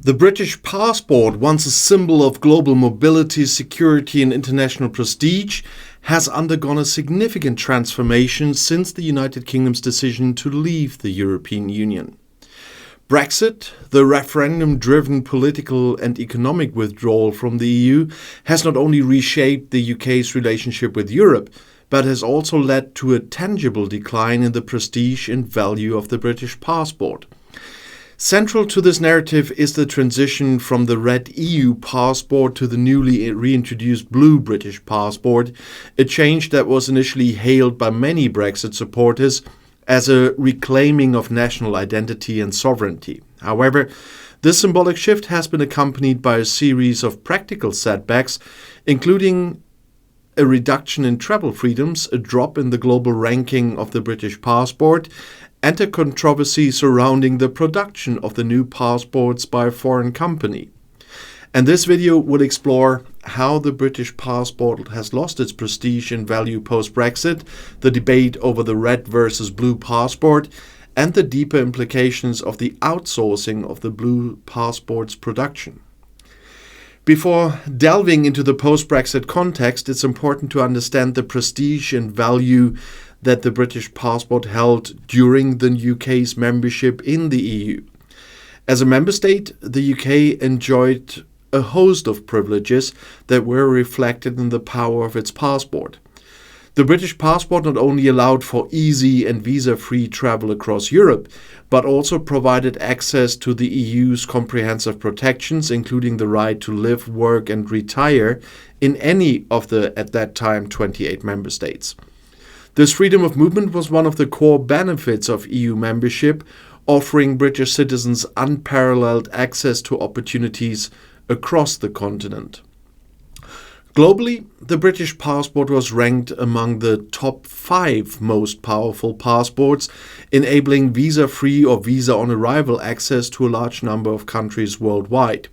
The British passport, once a symbol of global mobility, security and international prestige, has undergone a significant transformation since the United Kingdom's decision to leave the European Union. Brexit, the referendum-driven political and economic withdrawal from the EU, has not only reshaped the UK's relationship with Europe, but has also led to a tangible decline in the prestige and value of the British passport. Central to this narrative is the transition from the red EU passport to the newly reintroduced blue British passport, a change that was initially hailed by many Brexit supporters as a reclaiming of national identity and sovereignty. However, this symbolic shift has been accompanied by a series of practical setbacks, including a reduction in travel freedoms, a drop in the global ranking of the British passport, and a controversy surrounding the production of the new passports by a foreign company. And this video will explore how the British passport has lost its prestige and value post-Brexit, the debate over the red versus blue passport, and the deeper implications of the outsourcing of the blue passport's production. Before delving into the post-Brexit context, it's important to understand the prestige and value that the British passport held during the UK's membership in the EU. As a member state, the UK enjoyed a host of privileges that were reflected in the power of its passport. The British passport not only allowed for easy and visa-free travel across Europe, but also provided access to the EU's comprehensive protections, including the right to live, work and retire in any of the, at that time, 28 member states. This freedom of movement was one of the core benefits of EU membership, offering British citizens unparalleled access to opportunities across the continent. Globally, the British passport was ranked among the top 5 most powerful passports, enabling visa-free or visa-on-arrival access to a large number of countries worldwide.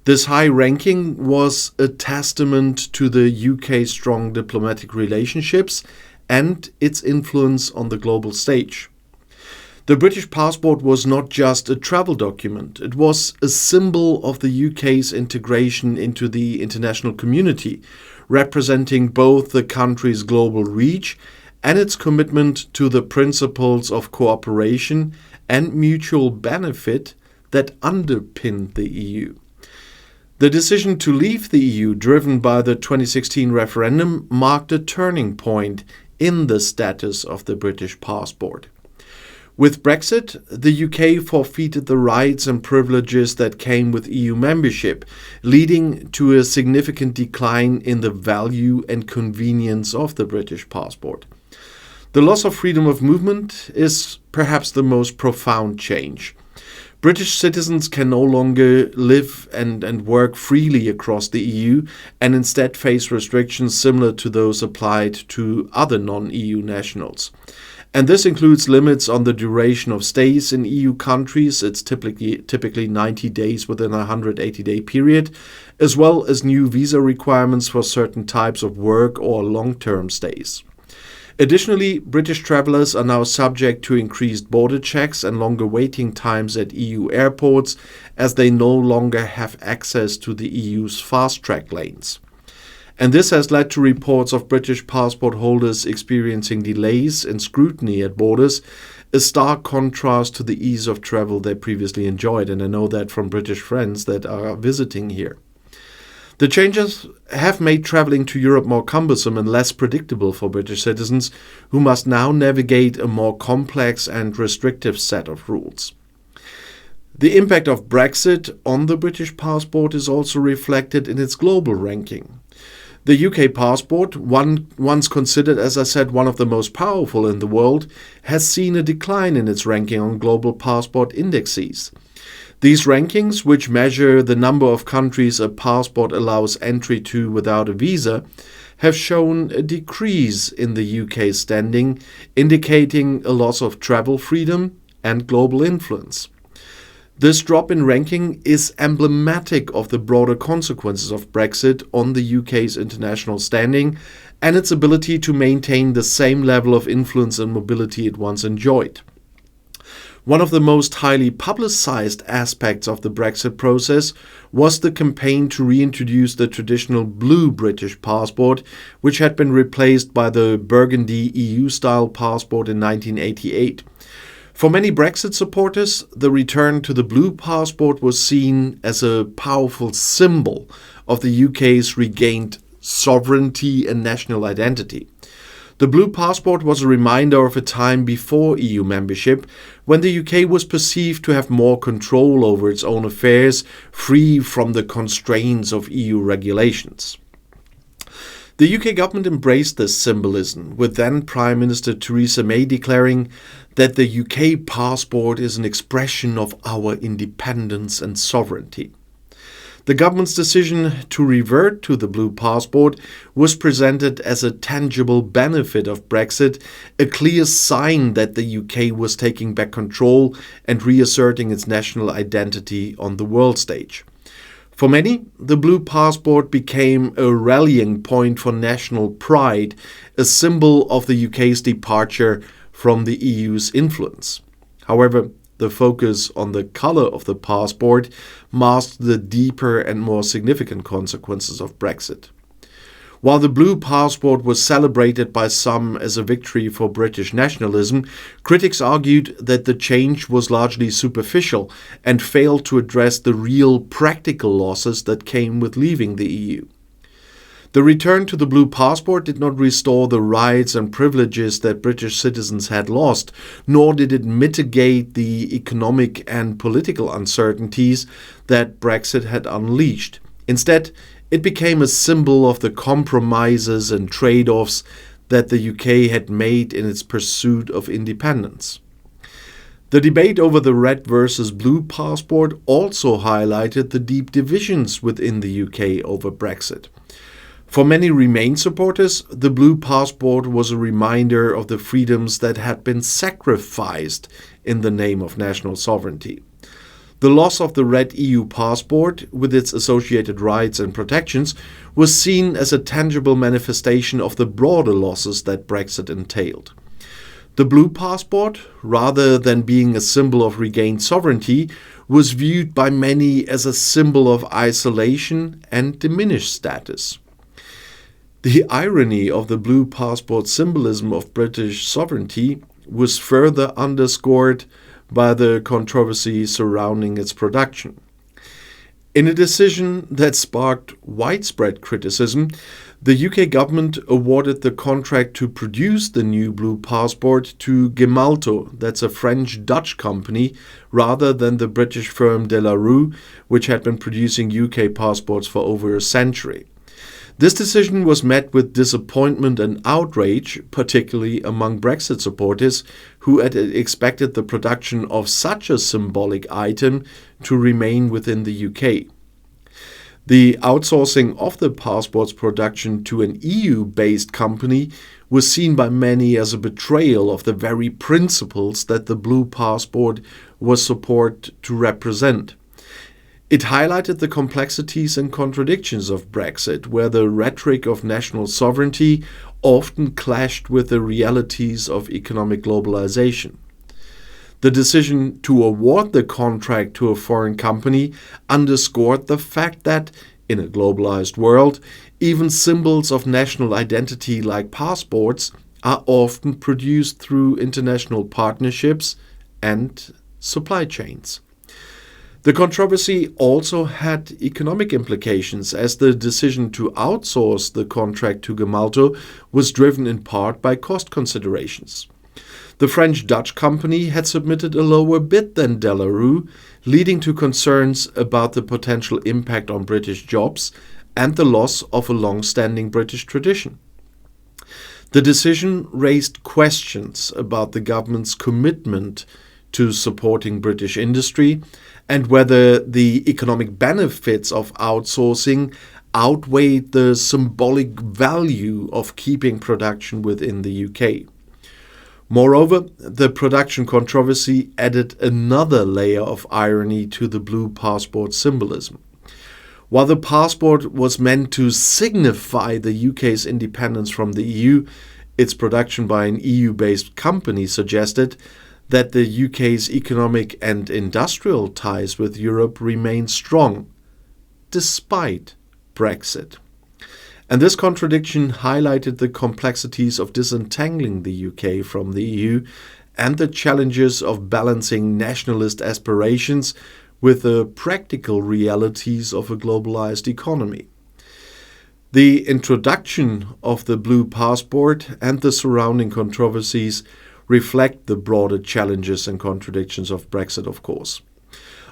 This high ranking was a testament to the UK's strong diplomatic relationships and its influence on the global stage. The British passport was not just a travel document, it was a symbol of the UK's integration into the international community, representing both the country's global reach and its commitment to the principles of cooperation and mutual benefit that underpin the EU. The decision to leave the EU, driven by the 2016 referendum, marked a turning point in the status of the British passport. With Brexit, the UK forfeited the rights and privileges that came with EU membership, leading to a significant decline in the value and convenience of the British passport. The loss of freedom of movement is perhaps the most profound change. British citizens can no longer live and work freely across the EU and instead face restrictions similar to those applied to other non-EU nationals. And this includes limits on the duration of stays in EU countries. It's typically 90 days within a 180-day period, as well as new visa requirements for certain types of work or long-term stays. Additionally, British travellers are now subject to increased border checks and longer waiting times at EU airports, as they no longer have access to the EU's fast-track lanes. And this has led to reports of British passport holders experiencing delays and scrutiny at borders, a stark contrast to the ease of travel they previously enjoyed, and I know that from British friends that are visiting here. The changes have made travelling to Europe more cumbersome and less predictable for British citizens, who must now navigate a more complex and restrictive set of rules. The impact of Brexit on the British passport is also reflected in its global ranking. The UK passport, once considered, as I said, one of the most powerful in the world, has seen a decline in its ranking on global passport indexes. These rankings, which measure the number of countries a passport allows entry to without a visa, have shown a decrease in the UK's standing, indicating a loss of travel freedom and global influence. This drop in ranking is emblematic of the broader consequences of Brexit on the UK's international standing and its ability to maintain the same level of influence and mobility it once enjoyed. One of the most highly publicized aspects of the Brexit process was the campaign to reintroduce the traditional blue British passport, which had been replaced by the burgundy EU-style passport in 1988. For many Brexit supporters, the return to the blue passport was seen as a powerful symbol of the UK's regained sovereignty and national identity. The blue passport was a reminder of a time before EU membership, when the UK was perceived to have more control over its own affairs, free from the constraints of EU regulations. The UK government embraced this symbolism, with then Prime Minister Theresa May declaring that the UK passport is an expression of our independence and sovereignty. The government's decision to revert to the blue passport was presented as a tangible benefit of Brexit, a clear sign that the UK was taking back control and reasserting its national identity on the world stage. For many, the blue passport became a rallying point for national pride, a symbol of the UK's departure from the EU's influence. However, the focus on the color of the passport masked the deeper and more significant consequences of Brexit. While the blue passport was celebrated by some as a victory for British nationalism, critics argued that the change was largely superficial and failed to address the real practical losses that came with leaving the EU. The return to the blue passport did not restore the rights and privileges that British citizens had lost, nor did it mitigate the economic and political uncertainties that Brexit had unleashed. Instead, it became a symbol of the compromises and trade-offs that the UK had made in its pursuit of independence. The debate over the red versus blue passport also highlighted the deep divisions within the UK over Brexit. For many Remain supporters, the blue passport was a reminder of the freedoms that had been sacrificed in the name of national sovereignty. The loss of the red EU passport, with its associated rights and protections, was seen as a tangible manifestation of the broader losses that Brexit entailed. The blue passport, rather than being a symbol of regained sovereignty, was viewed by many as a symbol of isolation and diminished status. The irony of the blue passport symbolism of British sovereignty was further underscored by the controversy surrounding its production. In a decision that sparked widespread criticism, the UK government awarded the contract to produce the new blue passport to Gemalto, that's a French-Dutch company, rather than the British firm De La Rue, which had been producing UK passports for over a century. This decision was met with disappointment and outrage, particularly among Brexit supporters who had expected the production of such a symbolic item to remain within the UK. The outsourcing of the passport's production to an EU-based company was seen by many as a betrayal of the very principles that the blue passport was supposed to represent. It highlighted the complexities and contradictions of Brexit, where the rhetoric of national sovereignty often clashed with the realities of economic globalization. The decision to award the contract to a foreign company underscored the fact that, in a globalized world, even symbols of national identity like passports are often produced through international partnerships and supply chains. The controversy also had economic implications, as the decision to outsource the contract to Gemalto was driven in part by cost considerations. The French-Dutch company had submitted a lower bid than De La Rue, leading to concerns about the potential impact on British jobs and the loss of a long-standing British tradition. The decision raised questions about the government's commitment to supporting British industry and whether the economic benefits of outsourcing outweighed the symbolic value of keeping production within the UK. Moreover, the production controversy added another layer of irony to the blue passport symbolism. While the passport was meant to signify the UK's independence from the EU, its production by an EU-based company suggested that the UK's economic and industrial ties with Europe remain strong, despite Brexit. And this contradiction highlighted the complexities of disentangling the UK from the EU and the challenges of balancing nationalist aspirations with the practical realities of a globalized economy. The introduction of the blue passport and the surrounding controversies reflect the broader challenges and contradictions of Brexit, of course.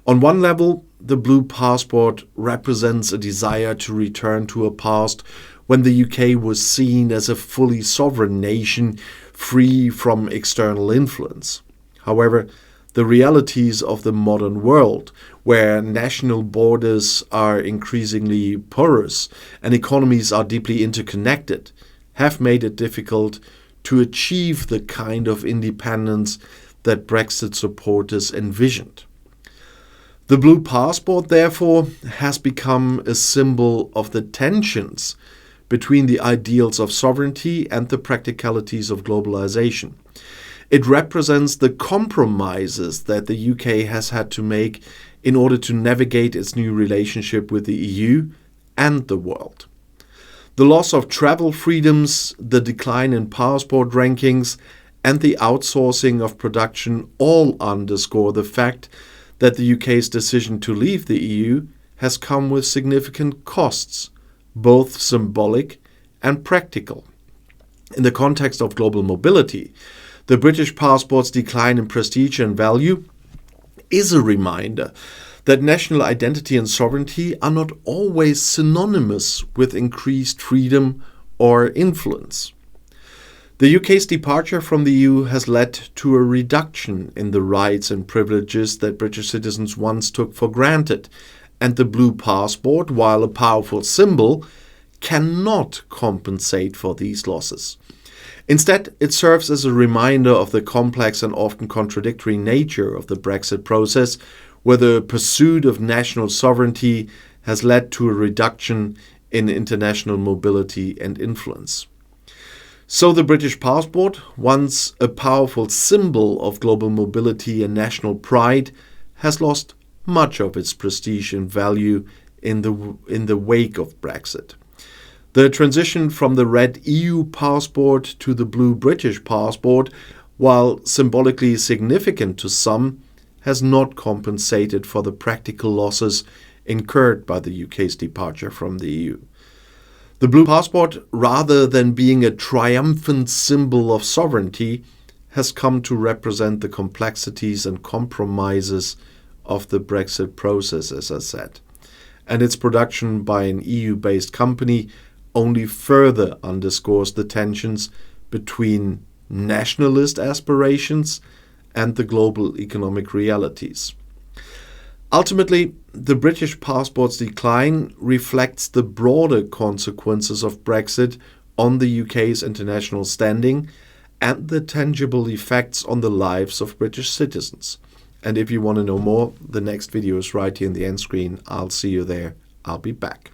On one level, the blue passport represents a desire to return to a past when the UK was seen as a fully sovereign nation free from external influence. However, the realities of the modern world, where national borders are increasingly porous and economies are deeply interconnected, have made it difficult to achieve the kind of independence that Brexit supporters envisioned. The blue passport, therefore, has become a symbol of the tensions between the ideals of sovereignty and the practicalities of globalization. It represents the compromises that the UK has had to make in order to navigate its new relationship with the EU and the world. The loss of travel freedoms, the decline in passport rankings, and the outsourcing of production all underscore the fact that the UK's decision to leave the EU has come with significant costs, both symbolic and practical. In the context of global mobility, the British passport's decline in prestige and value is a reminder that national identity and sovereignty are not always synonymous with increased freedom or influence. The UK's departure from the EU has led to a reduction in the rights and privileges that British citizens once took for granted, and the blue passport, while a powerful symbol, cannot compensate for these losses. Instead, it serves as a reminder of the complex and often contradictory nature of the Brexit process, where the pursuit of national sovereignty has led to a reduction in international mobility and influence. So the British passport, once a powerful symbol of global mobility and national pride, has lost much of its prestige and value in the wake of Brexit. The transition from the red EU passport to the blue British passport, while symbolically significant to some, has not compensated for the practical losses incurred by the UK's departure from the EU. The blue passport, rather than being a triumphant symbol of sovereignty, has come to represent the complexities and compromises of the Brexit process, as I said. And its production by an EU-based company only further underscores the tensions between nationalist aspirations and the global economic realities. Ultimately, the British passport's decline reflects the broader consequences of Brexit on the UK's international standing and the tangible effects on the lives of British citizens. And if you want to know more, the next video is right here in the end screen. I'll see you there. I'll be back.